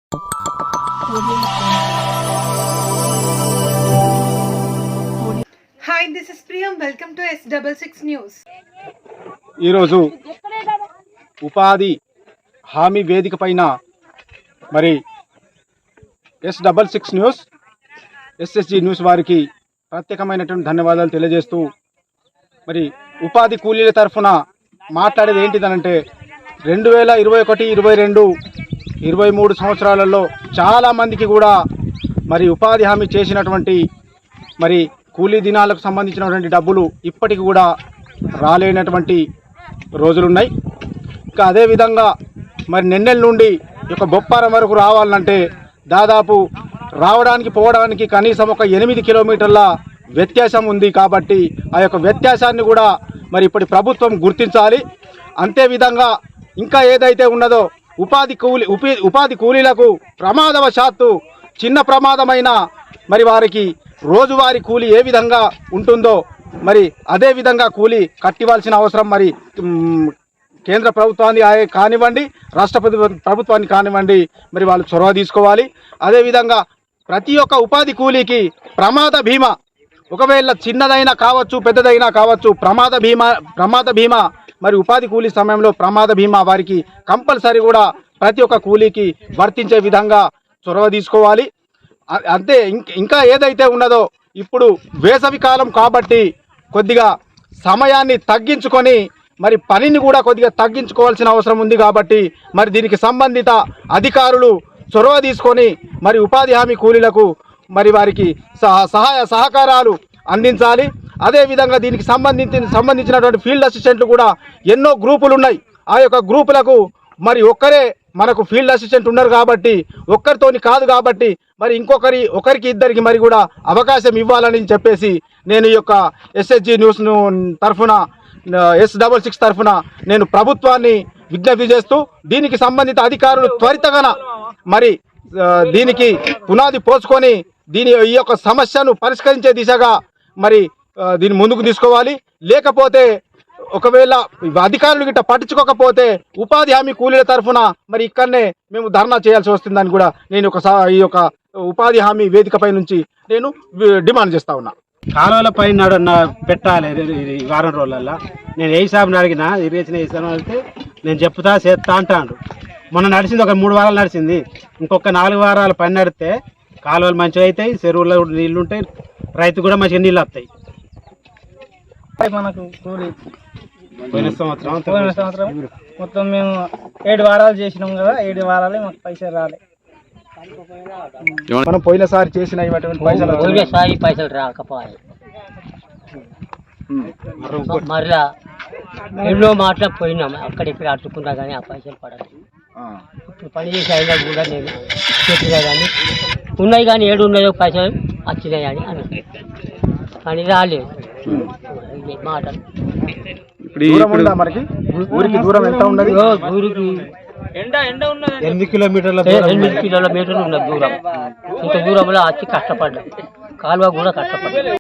Hi, this is Priyam. Welcome to S66 News. ఈరోజు ఉపాధి హామీ వేదిక పైన మరి S66 న్యూస్ SSG న్యూస్ వారికి ప్రత్యేకమైనటువంటి ధన్యవాదాలు తెలియజేస్తూ మరి ఉపాధి కూలీల తరఫున మాట్లాడేది ఏంటిదనంటే 2021, 22, 23 సంవత్సరాలలో చాలామందికి కూడా మరి ఉపాధి హామీ చేసినటువంటి మరి కూలీ దినాలకు సంబంధించినటువంటి డబ్బులు ఇప్పటికి కూడా రాలేనటువంటి రోజులున్నాయి. ఇంకా అదేవిధంగా మరి నెన్నెల నుండి ఒక బొప్పారం వరకు రావాలంటే దాదాపు రావడానికి పోవడానికి కనీసం ఒక 8 కిలోమీటర్ల వ్యత్యాసం ఉంది. కాబట్టి ఆ యొక్క వ్యత్యాసాన్ని కూడా మరి ఇప్పటి ప్రభుత్వం గుర్తించాలి. అంతేవిధంగా ఇంకా ఏదైతే ఉన్నదో ఉపాధి కూలీలకు ప్రమాదవశాత్తు చిన్న ప్రమాదమైన మరి వారికి రోజువారీ కూలీ ఏ విధంగా ఉంటుందో మరి అదే విధంగా కూలీ కట్టివాల్సిన అవసరం మరి కేంద్ర ప్రభుత్వాన్ని కానివ్వండి, రాష్ట్ర ప్రభుత్వాన్ని కానివ్వండి, మరి వాళ్ళు చొరవ తీసుకోవాలి. అదేవిధంగా ప్రతి ఒక్క ఉపాధి కూలీకి ప్రమాద బీమా, ఒకవేళ చిన్నదైనా కావచ్చు పెద్దదైనా కావచ్చు, ప్రమాద బీమా మరి ఉపాధి కూలీ సమయంలో ప్రమాద బీమా వారికి కంపల్సరీ కూడా ప్రతి ఒక్క కూలీకి వర్తించే విధంగా చొరవ తీసుకోవాలి. అంతే ఇంకా ఏదైతే ఉన్నదో ఇప్పుడు వేసవి కాలం కాబట్టి కొద్దిగా సమయాన్ని తగ్గించుకొని మరి పనిని కూడా కొద్దిగా తగ్గించుకోవాల్సిన అవసరం ఉంది. కాబట్టి మరి దీనికి సంబంధిత అధికారులు చొరవ తీసుకొని మరి ఉపాధి హామీ కూలీలకు మరి వారికి సహాయ సహకారాలు అందించాలి. అదేవిధంగా దీనికి సంబంధించినటువంటి ఫీల్డ్ అసిస్టెంట్లు కూడా ఎన్నో గ్రూపులు ఉన్నాయి. ఆ యొక్క గ్రూపులకు మరి ఒక్కరే మనకు ఫీల్డ్ అసిస్టెంట్ ఉన్నారు కాబట్టి ఒక్కరితోని కాదు కాబట్టి మరి ఒకరికి ఇద్దరికి మరి కూడా అవకాశం ఇవ్వాలని చెప్పేసి నేను ఈ యొక్క SSG న్యూస్ తరఫున S66 తరఫున నేను ప్రభుత్వాన్ని విజ్ఞప్తి చేస్తూ దీనికి సంబంధిత అధికారులు త్వరితగన మరి దీనికి పునాది పోసుకొని ఈ యొక్క సమస్యను పరిష్కరించే దిశగా మరి దీన్ని ముందుకు తీసుకోవాలి. లేకపోతే ఒకవేళ అధికారులు గిట్ట పట్టించుకోకపోతే ఉపాధి హామీ కూలీల తరఫున మరి ఇక్కడనే మేము ధర్నా చేయాల్సి వస్తుందని కూడా నేను ఈ యొక్క ఉపాధి హామీ వేదికపై నుంచి నేను డిమాండ్ చేస్తా ఉన్నా. కాలువల పైన పెట్టాలి వారం రోజులల్లో. నేను ఏ సాబుని అడిగినా ఇరిగేషన్ వేసాను అంటే నేను చెప్తా చేస్తా అంటాను. మొన్న నడిచింది ఒక 3 వారాలు నడిచింది. ఇంకొక 4 వారాల పని నడితే కాలువలు మంచిగా అవుతాయి, చెరువుల్లో నీళ్ళు ఉంటాయి, రైతు కూడా మంచిగా నీళ్ళు వస్తాయి. మనకు కూలి పోయిన సంవత్సరం మొత్తం మేము 7 వారాలు చేసినాం కదా, 7 వారాలే మాకు పైసలు రాలే. మనం పోయినసారి చేసిన పైసలు రాకపోయాయి. మరలా ఎన్నో మాటలు పోయినాం, అక్కడిక్కడ అట్టుకున్నా కానీ ఆ పైసలు పడలేదు. పని చేసి అయినా కూడా నేను చెప్పినా కానీ ఉన్నాయి కానీ 7 ఉన్నాయో పైసలు వచ్చినాయి అని కానీ రాలేదు మాటలు. ఊరికి దూరం ఎంత ఉన్నది? ఊరికి 8 కిలోమీటర్ల ఉన్నది దూరం. ఇంత దూరంలో వచ్చి కష్టపడ్డాం, కాలువ కూడా కష్టపడ్డాం.